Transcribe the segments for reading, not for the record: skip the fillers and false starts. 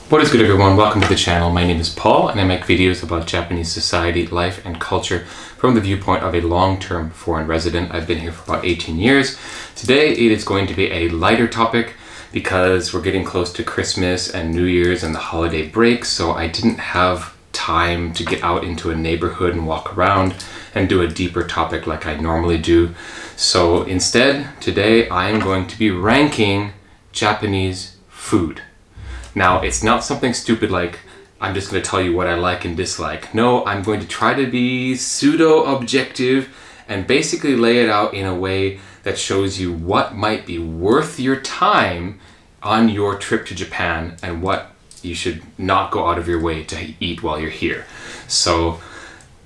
What is good, everyone? Welcome to the channel. My name is Paul and I make videos about Japanese society, life, and culture from the viewpoint of a long-term foreign resident. I've been here for about 18 years. Today it is going to be a lighter topic because we're getting close to Christmas and New Year's and the holiday break, so I didn't have time to get out into a neighborhood and walk around and do a deeper topic like I normally do. So instead, today I am going to be ranking Japanese food. Now, it's not something stupid like I'm just going to tell you what I like and dislike. No, I'm going to try to be pseudo-objective and basically lay it out in a way that shows you what might be worth your time on your trip to Japan and what you should not go out of your way to eat while you're here. So,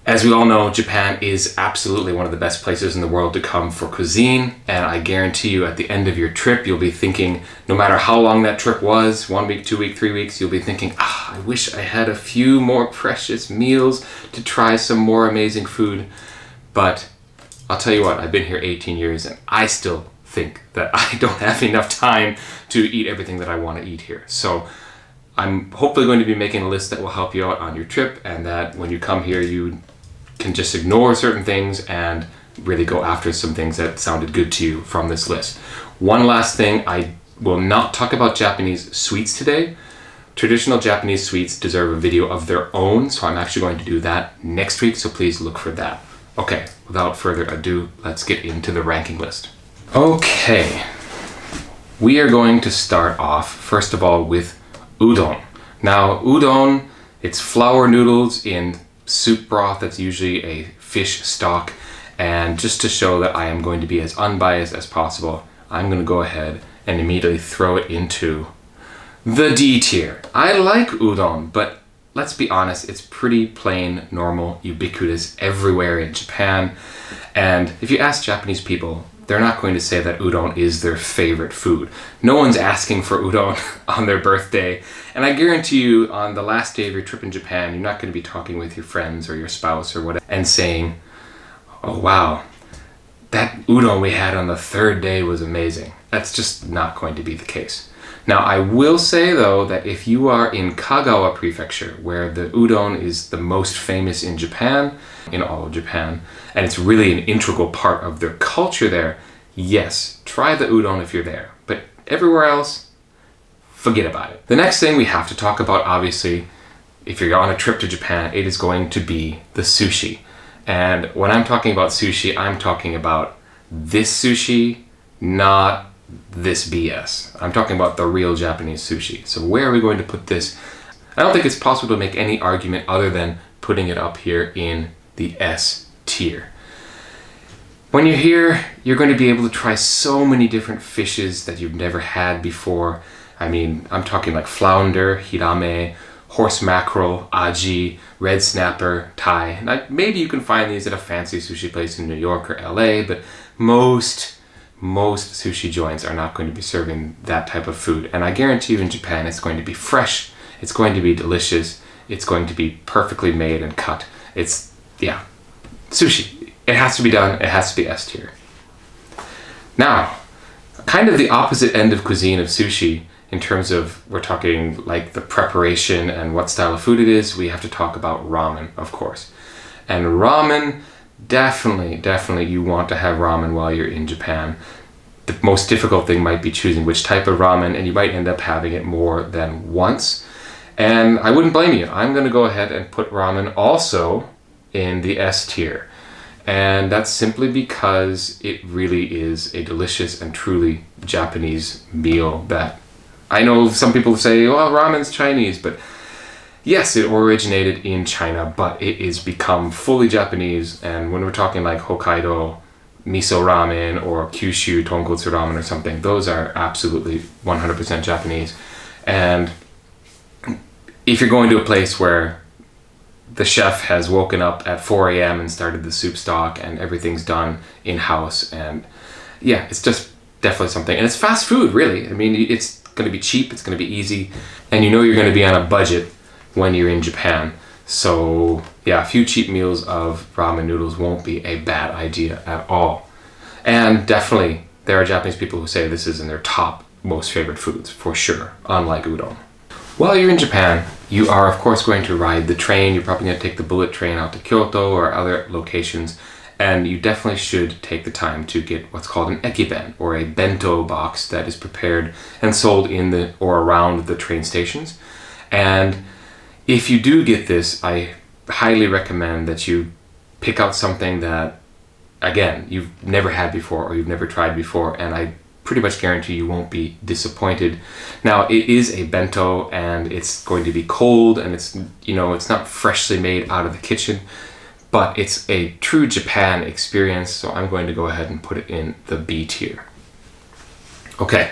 as we all know, Japan is absolutely one of the best places in the world to come for cuisine, and I guarantee you at the end of your trip, you'll be thinking, no matter how long that trip was, 1 week, 2 weeks, 3 weeks, you'll be thinking, I wish I had a few more precious meals to try some more amazing food. But I'll tell you what, I've been here 18 years and I still think that I don't have enough time to eat everything that I want to eat here. So I'm hopefully going to be making a list that will help you out on your trip, and that when you come here you can just ignore certain things and really go after some things that sounded good to you from this list. One last thing, I will not talk about Japanese sweets today. Traditional Japanese sweets deserve a video of their own, so I'm actually going to do that next week, so please look for that. Okay, without further ado, let's get into the ranking list. Okay, we are going to start off, first of all, with udon. Now, udon, it's flour noodles in soup broth that's usually a fish stock, and just to show that I am going to be as unbiased as possible, I'm going to go ahead and immediately throw it into the D tier. I like udon, but let's be honest, it's pretty plain, normal, ubiquitous everywhere in Japan, and if you ask Japanese people, they're not going to say that udon is their favorite food. No one's asking for udon on their birthday. And I guarantee you, on the last day of your trip in Japan, you're not going to be talking with your friends or your spouse or whatever and saying, oh wow, that udon we had on the third day was amazing. That's just not going to be the case. Now, I will say though that if you are in Kagawa Prefecture, where the udon is the most famous in Japan, in all of Japan, and it's really an integral part of their culture there, yes, try the udon if you're there. But everywhere else, forget about it. The next thing we have to talk about, obviously, if you're on a trip to Japan, it is going to be the sushi. And when I'm talking about sushi, I'm talking about this sushi, not this BS. I'm talking about the real Japanese sushi. So where are we going to put this? I don't think it's possible to make any argument other than putting it up here in the S tier. When you're here, you're going to be able to try so many different fishes that you've never had before. I mean, I'm talking like flounder, hirame, horse mackerel, aji, red snapper, tai. Now, maybe you can find these at a fancy sushi place in New York or LA, but most sushi joints are not going to be serving that type of food. And I guarantee you in Japan, it's going to be fresh, it's going to be delicious, it's going to be perfectly made and cut. It's, yeah, sushi. It has to be done, it has to be S tier. Now, kind of the opposite end of cuisine of sushi, in terms of, we're talking like the preparation and what style of food it is, we have to talk about ramen, of course. And ramen, definitely you want to have ramen while you're in Japan. The most difficult thing might be choosing which type of ramen, and you might end up having it more than once. And I wouldn't blame you. I'm going to go ahead and put ramen also in the S tier. And that's simply because it really is a delicious and truly Japanese meal that I know some people say, well, ramen's Chinese, but yes, it originated in China, but it is become fully Japanese. And when we're talking like Hokkaido miso ramen or Kyushu tonkotsu ramen or something, those are absolutely 100% Japanese. And if you're going to a place where the chef has woken up at 4 a.m. and started the soup stock and everything's done in-house, and yeah, it's just definitely something. And it's fast food, really. I mean, it's going to be cheap, it's going to be easy, and you know you're going to be on a budget when you're in Japan. So yeah, a few cheap meals of ramen noodles won't be a bad idea at all. And definitely there are Japanese people who say this is in their top most favorite foods, for sure, unlike udon. While you're in Japan, you are of course going to ride the train. You're probably going to take the bullet train out to Kyoto or other locations, and you definitely should take the time to get what's called an ekiben, or a bento box that is prepared and sold in the or around the train stations. And if you do get this, I highly recommend that you pick out something that, again, you've never had before or you've never tried before, and I pretty much guarantee you won't be disappointed. Now, it is a bento and it's going to be cold, and it's not freshly made out of the kitchen, but it's a true Japan experience, so I'm going to go ahead and put it in the B tier. Okay.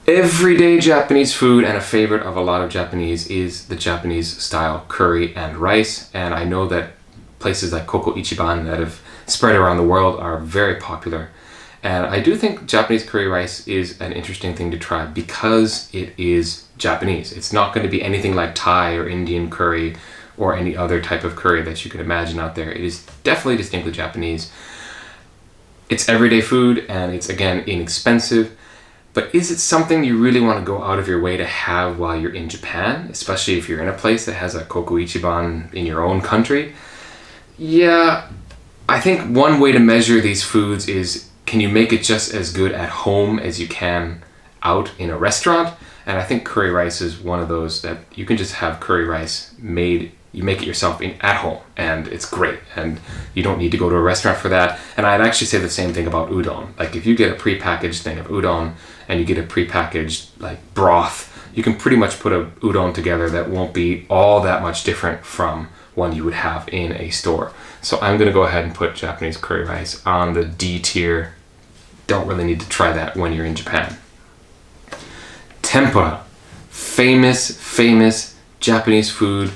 Everyday Japanese food, and a favorite of a lot of Japanese, is the Japanese style curry and rice. And I know that places like Koko Ichiban that have spread around the world are very popular. And I do think Japanese curry rice is an interesting thing to try because it is Japanese. It's not going to be anything like Thai or Indian curry or any other type of curry that you could imagine out there. It is definitely distinctly Japanese. It's everyday food, and it's, again, inexpensive. But is it something you really want to go out of your way to have while you're in Japan, especially if you're in a place that has a Koko Ichiban in your own country? Yeah, I think one way to measure these foods is, can you make it just as good at home as you can out in a restaurant? And I think curry rice is one of those that you can just have curry rice made. You make it yourself at home, and it's great, and you don't need to go to a restaurant for that. And I'd actually say the same thing about udon. Like, if you get a prepackaged thing of udon and you get a prepackaged like broth, you can pretty much put a udon together that won't be all that much different from one you would have in a store. So I'm going to go ahead and put Japanese curry rice on the D tier. Don't really need to try that when you're in Japan. Tempura, famous Japanese food.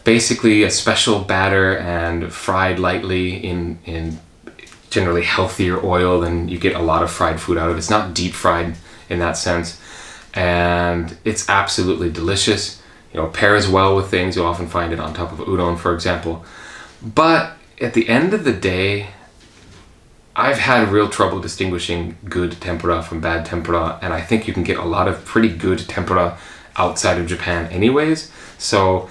Basically a special batter and fried lightly in generally healthier oil than you get a lot of fried food out of. It's not deep fried in that sense, and it's absolutely delicious. Pairs well with things. You'll often find it on top of udon, for example. But at the end of the day, I've had real trouble distinguishing good tempura from bad tempura, and I think you can get a lot of pretty good tempura outside of Japan anyways. So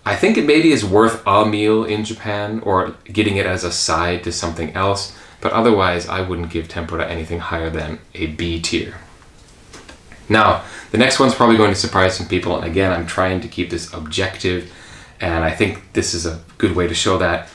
I think it maybe is worth a meal in Japan, or getting it as a side to something else, but otherwise I wouldn't give tempura anything higher than a B tier. Now, the next one's probably going to surprise some people, and again, I'm trying to keep this objective, and I think this is a good way to show that.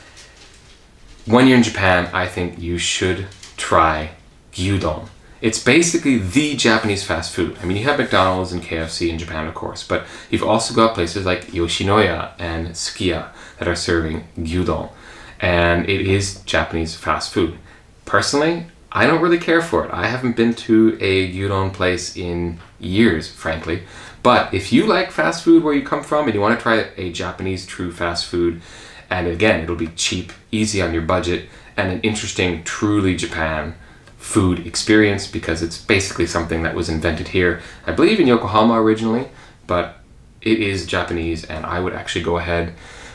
When you're in Japan, I think you should try Gyudon. It's basically the Japanese fast food. I mean, you have McDonald's and KFC in Japan, of course, but you've also got places like Yoshinoya and Sukiya that are serving Gyudon, and it is Japanese fast food. Personally, I don't really care for it. I haven't been to a Gyudon place in years, frankly, but if you like fast food where you come from and you want to try a Japanese true fast food, and again, it'll be cheap, easy on your budget, and an interesting, truly Japan food experience, because it's basically something that was invented here, I believe in Yokohama originally, but it is Japanese, and I would actually go ahead,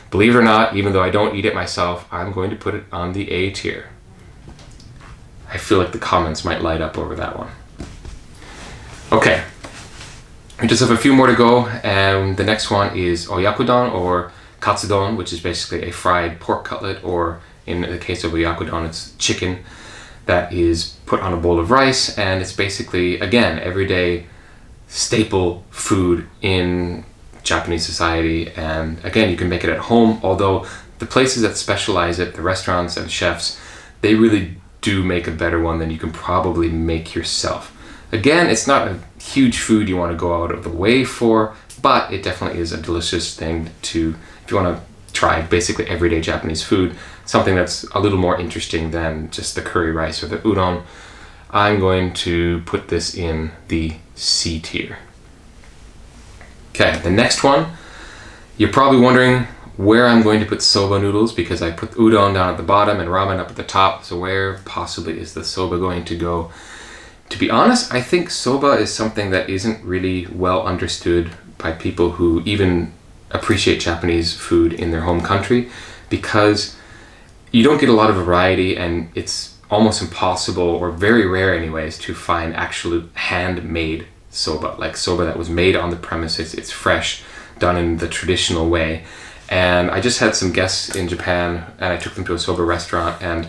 believe it or not, even though I don't eat it myself, I'm going to put it on the A tier. I feel like the comments might light up over that one. Okay, we just have a few more to go, and the next one is oyakudon, or katsudon, which is basically a fried pork cutlet, or in the case of oyakudon, it's chicken that is put on a bowl of rice, and it's basically, again, everyday staple food in Japanese society. And again, you can make it at home, although the places that specialize it, the restaurants and chefs, they really do make a better one than you can probably make yourself. Again, it's not a huge food you want to go out of the way for, but it definitely is a delicious thing to, if you want to try basically everyday Japanese food, something that's a little more interesting than just the curry rice or the udon. I'm going to put this in the C tier. Okay, the next one, you're probably wondering where I'm going to put soba noodles, because I put udon down at the bottom and ramen up at the top, so where possibly is the soba going to go? To be honest, I think soba is something that isn't really well understood by people who even appreciate Japanese food in their home country, because you don't get a lot of variety, and it's almost impossible, or very rare anyways, to find actually handmade soba, like soba that was made on the premises. It's fresh, done in the traditional way. And I just had some guests in Japan, and I took them to a soba restaurant, and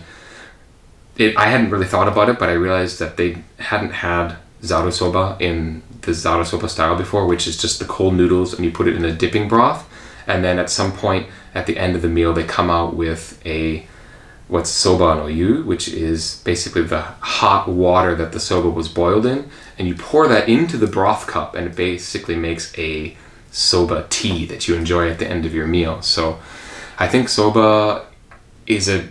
I hadn't really thought about it, but I realized that they hadn't had zaru soba in the zaru soba style before, which is just the cold noodles and you put it in a dipping broth, and then at some point at the end of the meal they come out with what's soba no yu, which is basically the hot water that the soba was boiled in, and you pour that into the broth cup, and it basically makes a soba tea that you enjoy at the end of your meal. So I think soba is a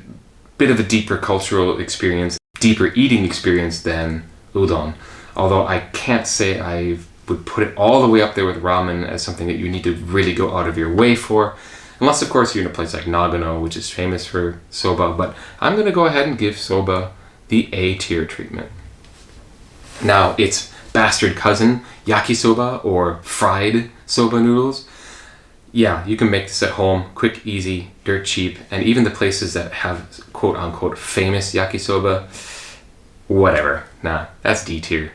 bit of a deeper cultural experience, deeper eating experience than udon. Although I can't say I would put it all the way up there with ramen as something that you need to really go out of your way for. Unless, of course, you're in a place like Nagano, which is famous for soba. But I'm going to go ahead and give soba the A-tier treatment. Now, its bastard cousin, yakisoba, or fried soba noodles. Yeah, you can make this at home, quick, easy, dirt cheap, and even the places that have quote-unquote famous yakisoba, whatever. Nah, that's D tier.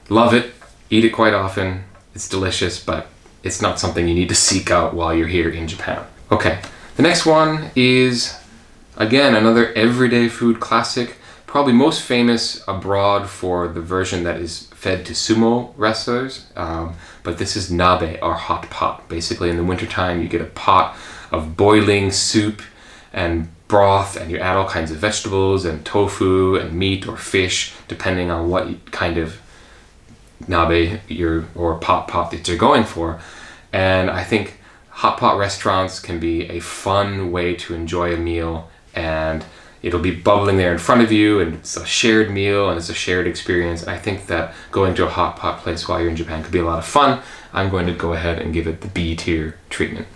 Love it, eat it quite often, it's delicious, but it's not something you need to seek out while you're here in Japan. Okay, the next one is, again, another everyday food classic, probably most famous abroad for the version that is fed to sumo wrestlers, but this is nabe, or hot pot. Basically in the wintertime you get a pot of boiling soup and broth, and you add all kinds of vegetables and tofu and meat or fish, depending on what kind of nabe or pot that you're going for. And I think hot pot restaurants can be a fun way to enjoy a meal, and it'll be bubbling there in front of you, and it's a shared meal and it's a shared experience. And I think that going to a hot pot place while you're in Japan could be a lot of fun. I'm going to go ahead and give it the B tier treatment.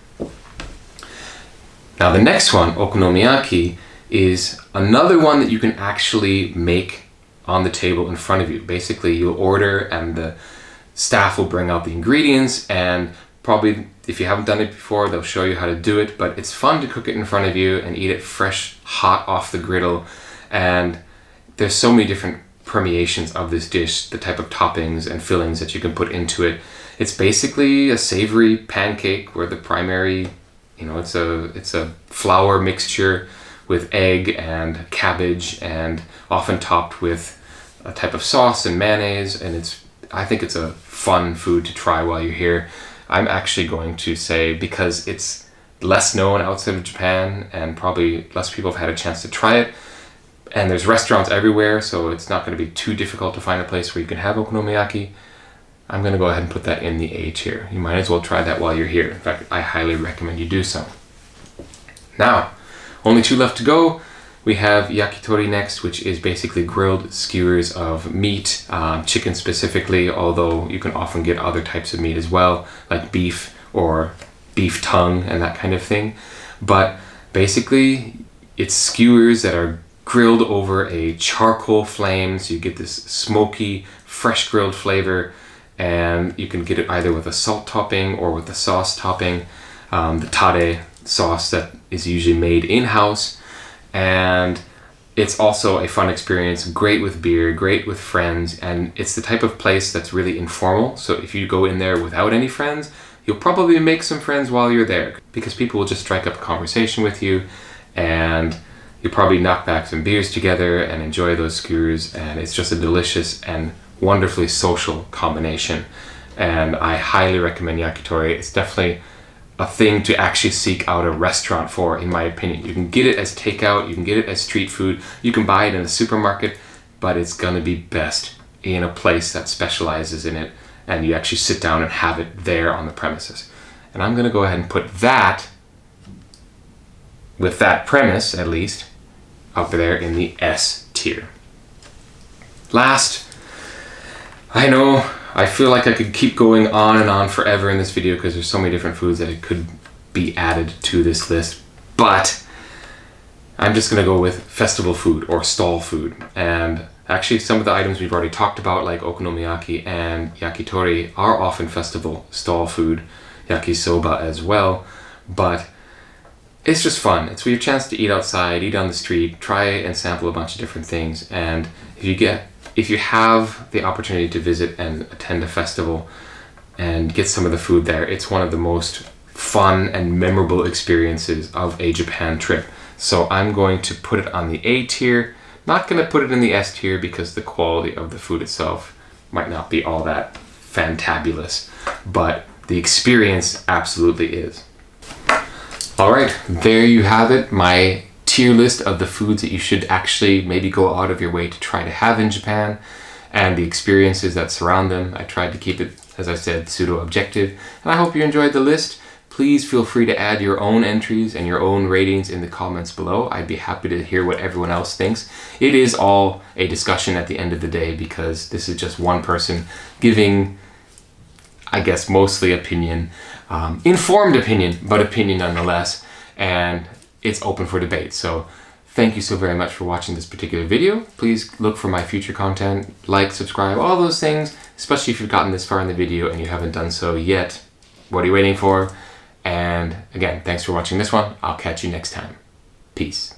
Now the next one, Okonomiyaki, is another one that you can actually make on the table in front of you. Basically you'll order and the staff will bring out the ingredients, and probably if you haven't done it before they'll show you how to do it, but it's fun to cook it in front of you and eat it fresh, hot off the griddle. And there's so many different permeations of this dish, the type of toppings and fillings that you can put into it. It's basically a savory pancake where the primary, it's a flour mixture with egg and cabbage, and often topped with a type of sauce and mayonnaise, and I think it's a fun food to try while you're here. I'm actually going to say, because it's less known outside of Japan and probably less people have had a chance to try it, and there's restaurants everywhere, so it's not going to be too difficult to find a place where you can have okonomiyaki, I'm going to go ahead and put that in the A tier. You might as well try that while you're here. In fact, I highly recommend you do so. Now, only two left to go. We have yakitori next, which is basically grilled skewers of meat, chicken specifically, although you can often get other types of meat as well, like beef or beef tongue and that kind of thing. But basically, it's skewers that are grilled over a charcoal flame, so you get this smoky, fresh grilled flavor, and you can get it either with a salt topping or with a sauce topping, the tare sauce that is usually made in-house. And it's also a fun experience, great with beer, great with friends, and it's the type of place that's really informal. So if you go in there without any friends, you'll probably make some friends while you're there, because people will just strike up a conversation with you, and you'll probably knock back some beers together and enjoy those skewers, and it's just a delicious and wonderfully social combination. And I highly recommend yakitori. It's definitely a thing to actually seek out a restaurant for, in my opinion. You can get it as takeout, you can get it as street food, you can buy it in a supermarket, but it's gonna be best in a place that specializes in it, and you actually sit down and have it there on the premises. And I'm gonna go ahead and put that, with that premise at least, up there in the S tier. Last, I know, I feel like I could keep going on and on forever in this video because there's so many different foods that could be added to this list, but I'm just gonna go with festival food or stall food. And actually some of the items we've already talked about, like okonomiyaki and yakitori, are often festival stall food, yakisoba as well, but it's just fun. It's your chance to eat outside, eat on the street, try and sample a bunch of different things. And if you get if you have the opportunity to visit and attend a festival and get some of the food there, it's one of the most fun and memorable experiences of a Japan trip. So I'm going to put it on the A tier. Not going to put it in the S tier because the quality of the food itself might not be all that fantabulous, but the experience absolutely is. All right, there you have it, my tier list of the foods that you should actually maybe go out of your way to try to have in Japan and the experiences that surround them. I tried to keep it, as I said, pseudo-objective, and I hope you enjoyed the list. Please feel free to add your own entries and your own ratings in the comments below. I'd be happy to hear what everyone else thinks. It is all a discussion at the end of the day because this is just one person giving, I guess, mostly opinion, informed opinion, but opinion nonetheless, and it's open for debate. So thank you so very much for watching this particular video. Please look for my future content, like, subscribe, all those things, especially if you've gotten this far in the video and you haven't done so yet. What are you waiting for? And again, thanks for watching this one. I'll catch you next time. Peace.